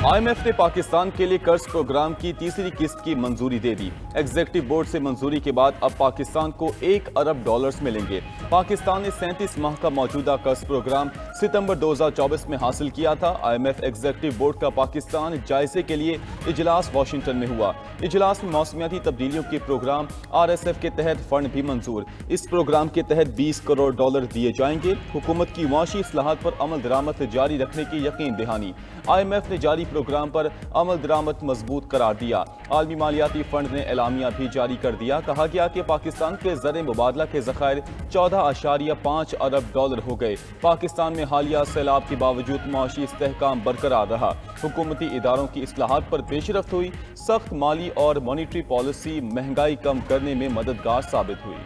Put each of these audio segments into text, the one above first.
IMF ने पाकिस्तान के लिए कर्ज प्रोग्राम की तीसरी किस्त की मंजूरी दे दी। एग्जीक्यूटिव बोर्ड से मंजूरी के बाद अब पाकिस्तान को $1 अरब मिलेंगे। पाकिस्तान ने 37 माह का मौजूदा कर्ज प्रोग्राम सितंबर 2024 में हासिल किया था। IMF एग्जीक्यूटिव बोर्ड का पाकिस्तान जायजे के लिए इजलास वाशिंगटन में हुआ। इजलास में मौसमियाती तब्दीलियों के प्रोग्राम RSF के तहत फंड भी मंजूर। इस प्रोग्राम के तहत $20 करोड़ दिए जाएंगे। हुकूमत की मुआशी इस्लाहात पर अमल दरामद जारी रखने की यकीन दहानी। IMF ने जारी प्रोग्राम पर अमल दरामद मजबूत करार दिया। आलमी मालियाती फंड ने एलामिया भी जारी कर दिया। कहा गया कि पाकिस्तान के ज़र मुबादला के ज़खायर $14.5 अरब हो गए। पाकिस्तान में हालिया सैलाब के बावजूद मुआशी इस्तेहकाम बरकरार रहा। हुकूमती इदारों की इस्लाहात पर पेशरफ्त हुई। सख्त माली और मॉनिटरी पॉलिसी महंगाई कम करने में मददगार साबित हुई।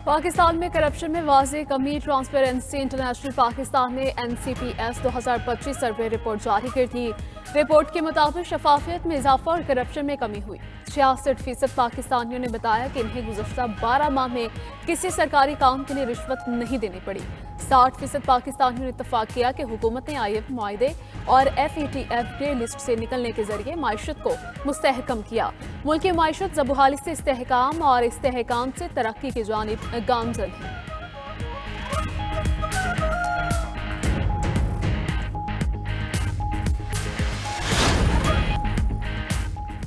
पाकिस्तान में करप्शन में वाज़ेह कमी। ट्रांसपेरेंसी इंटरनेशनल पाकिस्तान ने NCPS 2025 सर्वे रिपोर्ट जारी की थी। रिपोर्ट के मुताबिक शफाफियत में इजाफा और करप्शन में कमी हुई। 66% पाकिस्तानियों ने बताया कि इन्हें गुज़श्ता 12 माह में किसी सरकारी काम के लिए रिश्वत नहीं देनी पड़ी। 60% पाकिस्तानियों ने इत्तफाक किया कि हुकूमत ने IMF मुआहदे और FATF ग्रे लिस्ट से निकलने के जरिए माइशत को मुस्तहकम किया। मुल्क की माइशत ज़बूहाली से इस्तेहकाम और इस्तेहकाम से तरक्की की जानिब गामज़न है।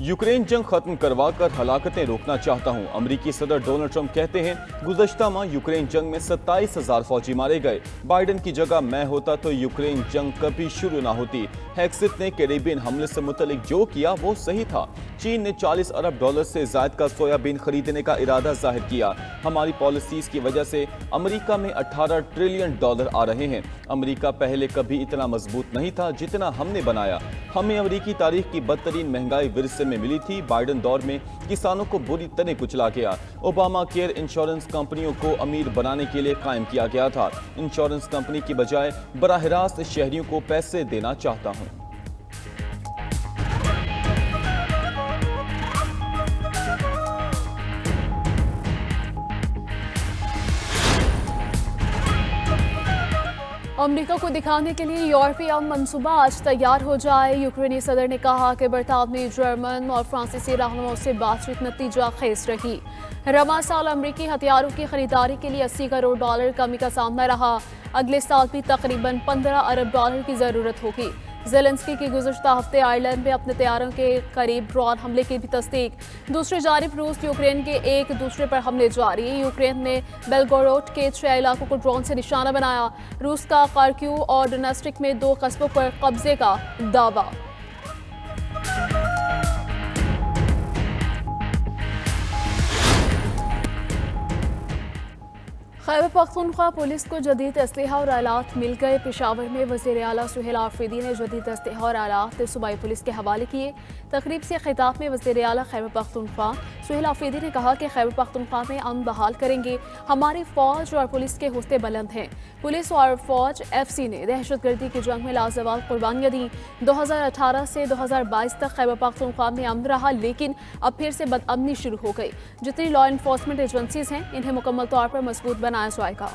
यूक्रेन जंग खत्म करवा कर हलाकतें रोकना चाहता हूं। अमरीकी सदर डोनाल्ड ट्रंप कहते हैं गुज़श्ता माह यूक्रेन जंग में 27,000 फौजी मारे गए। बाइडन की जगह मैं होता तो यूक्रेन जंग कभी शुरू ना होती। हेक्सित ने कैरेबियन हमले से मुतलिक जो किया वो सही था। चीन ने $40 अरब से ज़ायद का सोयाबीन खरीदने का इरादा जाहिर किया। हमारी पॉलिसीज की वजह से अमरीका में $18 ट्रिलियन आ रहे हैं। अमरीका पहले कभी इतना मजबूत नहीं था जितना हमने बनाया। हमें अमरीकी तारीख की बदतरीन महंगाई विरसे में मिली थी। बाइडन दौर में किसानों को बुरी तरह कुचला गया। ओबामा केयर इंश्योरेंस कंपनियों को अमीर बनाने के लिए कायम किया गया था। इंश्योरेंस कंपनी की बजाय बराह रास्त शहरियों को पैसे देना चाहता हूं। अमेरिका को दिखाने के लिए यूरोपीय मंसूबा आज तैयार हो जाए। यूक्रेनी सदर ने कहा कि बरतानवी, जर्मन और फ्रांसीसी रहनुमाओं से बातचीत नतीजा खेज रही। रवा साल अमेरिकी हथियारों की खरीदारी के लिए $80 करोड़ कमी का सामना रहा। अगले साल भी तकरीबन $15 अरब की जरूरत होगी। ज़ेलेंस्की की गुज़श्ता हफ्ते आयरलैंड में अपने तैयारों के करीब ड्रोन हमले की भी तस्दीक। दूसरी जानिब रूस यूक्रेन के एक दूसरे पर हमले जारी। यूक्रेन ने बेलगोरोड के 6 इलाकों को ड्रोन से निशाना बनाया। रूस का खार्किव और डोनेस्टिक में 2 कस्बों पर कब्जे का दावा। खैबर पख्तूनख्वा पुलिस को जदीद असलहा और आलात मिल गए। पेशावर में वज़ीर आला सुहेल आफरीदी ने जदीद असलहा और आलात सूबाई पुलिस के हवाले किए। तकरीब से खिताब में वज़ीर आला खैबर पख्तूनख्वा सुहेल आफरीदी ने कहा कि खैबर पख्तूनख्वा में अमन बहाल करेंगे। हमारी फौज और पुलिस के हुस्ते बुलंद हैं। पुलिस और फौज FC ने दहशतगर्दी की जंग में लाजवाब कुर्बानियाँ दी। 2018 से 2022 तक खैबर पख्तूनख्वा में अमन रहा, लेकिन अब फिर से बदअमनी शुरू हो गई। जितनी लॉ इन्फोर्समेंट एजेंसीज हैं इन्हें मुकम्मल तौर पर मजबूत बनाया जाएगा।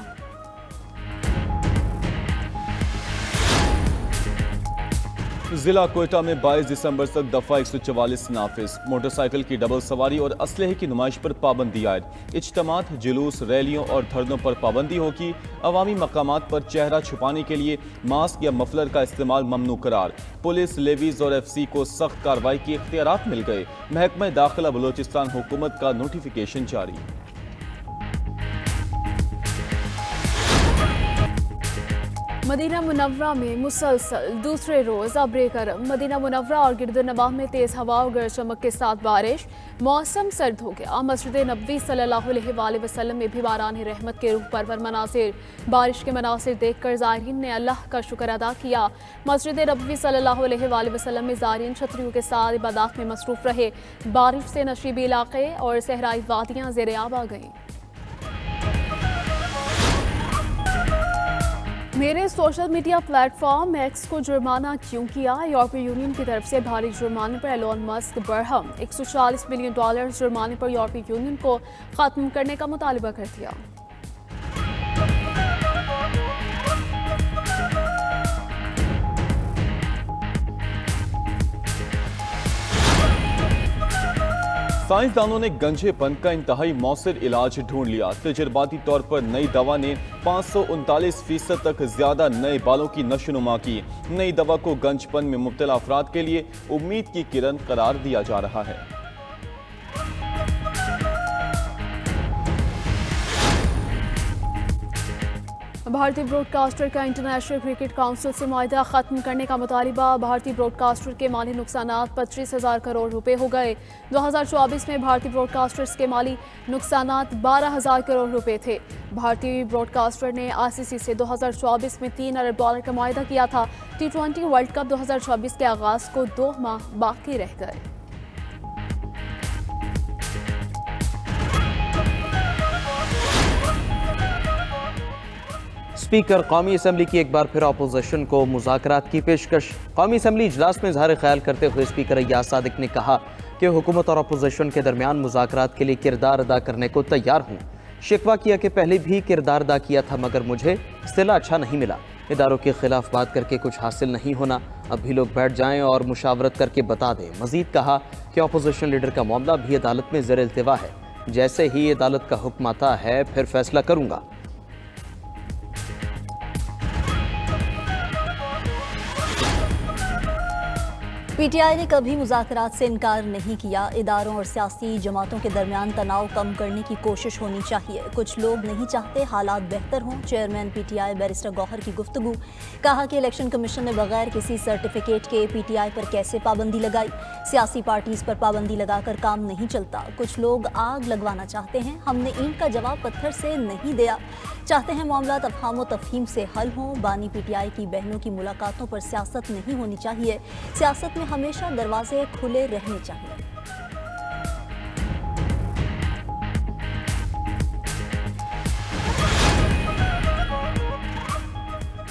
जिला कोयटा में 22 दिसंबर तक दफा 144 नाफिज। मोटरसाइकिल की डबल सवारी और असलहे की नुमाइश पर पाबंदी आयद। इज्तिमात, जुलूस, रैलियों और धरनों पर पाबंदी होगी। अवामी मकामात पर चेहरा छुपाने के लिए मास्क या मफलर का इस्तेमाल ममनू करार। पुलिस, लेवीज और FC को सख्त कार्रवाई के इख्तियारात मिल गए। महकमा दाखिला बलोचिस्तान हुकूमत का नोटिफिकेशन जारी। मदीना मुनव्वरा में मुसलसल दूसरे रोज अब्रे करम। मदीना मुनव्वरा और गिरदुनवाह में तेज हवा और गरज चमक के साथ बारिश। मौसम सर्द हो गया। मस्जिद नबवी सल्लल्लाहु अलैहि वसल्लम में भी बारान रहमत के रूह परवर मनासिर। बारिश के मनासिर देखकर ज़ायरीन ने अल्लाह का शुक्र अदा किया। मस्जिद नबवी सल्लल्लाहु अलैहि वसल्लम में ज़ायरीन छतरियों के साथ इबादत में मसरूफ रहे। बारिश से नशीबी इलाके और सहराई वादियाँ ज़ेर-ए-आब आ गईं। मेरे सोशल मीडिया प्लेटफॉर्म एक्स को जुर्माना क्यों किया? यूरोपीय यूनियन की तरफ से भारी जुर्माने पर एलोन मस्क बरहम। $140 बिलियन जुर्माने पर यूरोपीय यूनियन को खत्म करने का मुतालबा कर दिया। साइंसदानों ने गंजेपन का इंतहाई मौसर इलाज ढूंढ लिया। तजर्बाती तौर पर नई दवा ने 539% तक ज्यादा नए बालों की नशोनुमा की। नई दवा को गंजपन में मुब्तला अफराद के लिए उम्मीद की किरण करार दिया जा रहा है। भारतीय ब्रॉडकास्टर का इंटरनेशनल क्रिकेट काउंसिल से मुआहदा खत्म करने का मुतालिबा। भारतीय ब्रॉडकास्टर के माली नुकसानात 25,000 करोड़ रुपए हो गए। 2024 में भारतीय ब्रॉडकास्टर्स के माली नुकसानात 12,000 करोड़ रुपए थे। भारतीय ब्रॉडकास्टर ने आईसीसी से 2024 में $3 अरब का मुआहदा किया था। T20 वर्ल्ड कप 2026 के आगाज को 2 माह बाकी रह गए। स्पीकर कौमी असम्बली की एक बार फिर अपोजिशन को मुज़ाकरात की पेशकश। कौमी असम्बली इजलास में इज़हार ख्याल करते हुए स्पीकर अय्याज सादिक ने कहा कि हुकूमत और अपोजिशन के दरमियान मुज़ाकरात के लिए किरदार अदा करने को तैयार हूँ। शिकवा किया कि पहले भी किरदार अदा किया था मगर मुझे सिला अच्छा नहीं मिला। इदारों के खिलाफ बात करके कुछ हासिल नहीं होना। अब भी लोग बैठ जाएं और मुशावरत करके बता दें। मजीद कहा कि अपोजिशन लीडर का मामला भी अदालत में ज़ेर इल्तिवा है। जैसे ही अदालत का हुक्म आता है फिर फैसला करूँगा। पीटीआई ने कभी मुज़ाकरात से इनकार नहीं किया। इदारों और सियासी जमातों के दरमियान तनाव कम करने की कोशिश होनी चाहिए। कुछ लोग नहीं चाहते हालात बेहतर हों। चेयरमैन पीटीआई बैरिस्टर गौहर की गुफ्तगू। कहा कि इलेक्शन कमीशन ने बगैर किसी सर्टिफिकेट के पीटीआई पर कैसे पाबंदी लगाई। सियासी पार्टीज पर पाबंदी लगाकर काम नहीं चलता। कुछ लोग आग लगवाना चाहते हैं। हमने ईंट का जवाब पत्थर से नहीं दिया। चाहते हैं मामला तफहाम व तफहीम से हल हों। बानी पीटीआई की बहनों की मुलाकातों पर सियासत नहीं होनी चाहिए। सियासत में हमेशा दरवाजे खुले रहने चाहिए।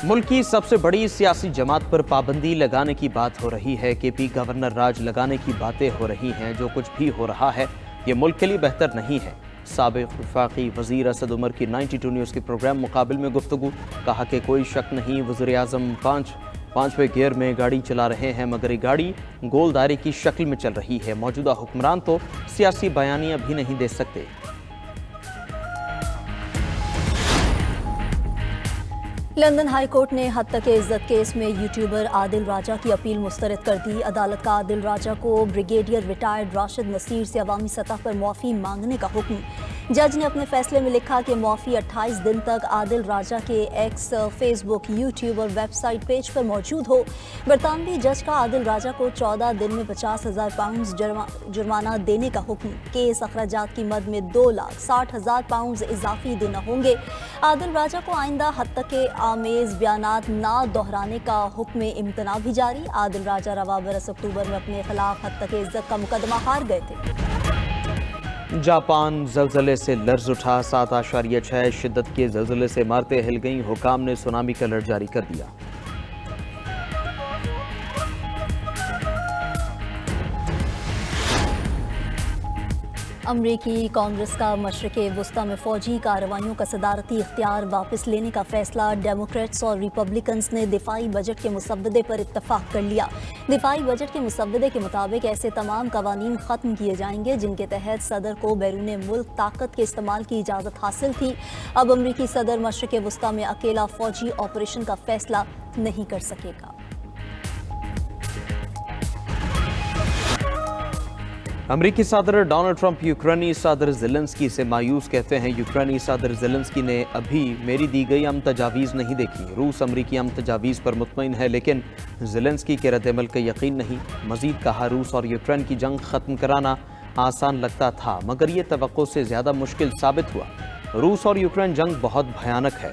मुल्क की सबसे बड़ी सियासी जमात पर पाबंदी लगाने की बात हो रही है। केपी गवर्नर राज लगाने की बातें हो रही हैं। जो कुछ भी हो रहा है ये मुल्क के लिए बेहतर नहीं है। साबिक वफाकी वज़ीर असद उमर की 92 न्यूज़ के प्रोग्राम मुकाबिल में गुफ्तगू। कहा कि कोई शक नहीं वज़ीर आज़म पांचवें गियर में गाड़ी चला रहे हैं मगर ये गाड़ी गोल दायरे की शक्ल में चल रही है। मौजूदा हुक्मरान तो सियासी बयानियां भी नहीं दे सकते। लंदन हाई कोर्ट ने हद तक इज्जत केस में यूट्यूबर आदिल राजा की अपील मुस्तरद कर दी। अदालत का आदिल राजा को ब्रिगेडियर रिटायर्ड राशिद नसीर से अवामी सतह पर मुआफ़ी मांगने का हुक्म। जज ने अपने फैसले में लिखा कि मुआफ़ी 28 दिन तक आदिल राजा के एक्स, फेसबुक, यूट्यूब और वेबसाइट पेज पर मौजूद हो। बरतानवी जज का आदिल राजा को 14 दिन में 50,000 पाउंड जुर्माना देने का हुक्म। केस अखराजात की मद में 2,60,000 पाउंड इजाफी देना होंगे। आदिल राजा को आइंदा हद तक के आमेज बयानात ना दोहराने का हुक्म इम्तना भी जारी। आदिल राजा रवा बरस अक्टूबर में अपने खिलाफ हद तक इज्जत का मुकदमा हार गए थे। जापान जलजले से लर्ज उठा। 7.6 शिद्दत के जलजले से इमारतें हिल गईं। हुकाम ने सुनामी का अलर्ट जारी कर दिया। अमरीकी कांग्रेस का मशरिक़ वस्ता में फ़ौजी कार्रवाइयों का सदारती इख्तियार वापस लेने का फैसला। डेमोक्रेट्स और रिपब्लिकन्स ने दिफाई बजट के मुसव्वदे पर इत्तफाक कर लिया। दिफाई बजट के मुसव्वदे के मुताबिक ऐसे तमाम कवानीन ख़त्म किए जाएंगे जिनके तहत सदर को बैरून मुल्क ताकत के इस्तेमाल की इजाज़त हासिल थी। अब अमरीकी सदर मशरिक़ वस्ता में अकेला फ़ौजी ऑपरेशन का फैसला नहीं कर सकेगा। अमरीकी सदर डोनाल्ड ट्रंप यूक्रेनी सदर ज़ेलेंस्की से मायूस कहते हैं। यूक्रेनी सदर ज़ेलेंस्की ने अभी मेरी दी गई अमन तजावीज़ नहीं देखी। रूस अमरीकी अमन तजावीज़ पर मुतमईन है लेकिन ज़ेलेंस्की के रद्द-ए-अमल का यकीन नहीं। मज़ीद कहा रूस और यूक्रेन की जंग ख़त्म कराना आसान लगता था मगर ये तवक्को से ज़्यादा मुश्किल साबित हुआ। रूस और यूक्रेन जंग बहुत भयानक है।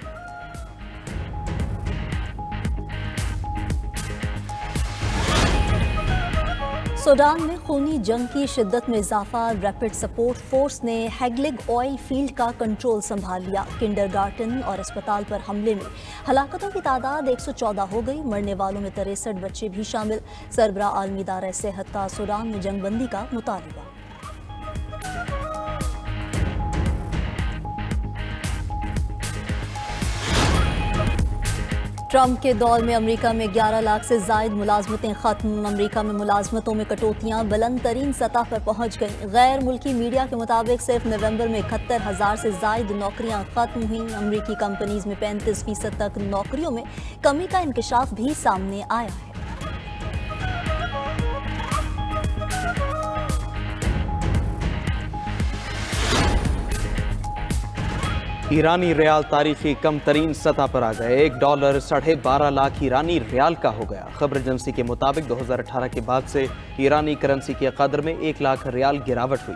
सूडान में खूनी जंग की शिद्दत में इजाफा, रैपिड सपोर्ट फोर्स ने हैगलिग ऑयल फील्ड का कंट्रोल संभाल लिया। किंडरगार्टन और अस्पताल पर हमले में हलाकतों की तादाद 114 हो गई। मरने वालों में 63 बच्चे भी शामिल। सरबरा आलमी इदारा सेहत का सूडान में जंगबंदी का मुतालबा। ट्रंप के दौर में अमेरिका में 11 लाख से जायद मुलाजमतें खत्म। अमेरिका में मुलाजमतों में कटौतियां बुलंद तरीन सतह पर पहुंच गईं। गैर मुल्की मीडिया के मुताबिक सिर्फ नवंबर में 71,000 से जायद नौकरियां खत्म हुई। अमेरिकी कंपनीज में 35% तक नौकरियों में कमी का इंकशाफ भी सामने आया है। ईरानी रियाल तारीखी कम तरीन सतह पर आ गए। $1 12.5 लाख ईरानी रियाल का हो गया। खबर एजेंसी के मुताबिक 2018 के बाद से ईरानी करेंसी की कदर में 1 लाख रियाल गिरावट हुई।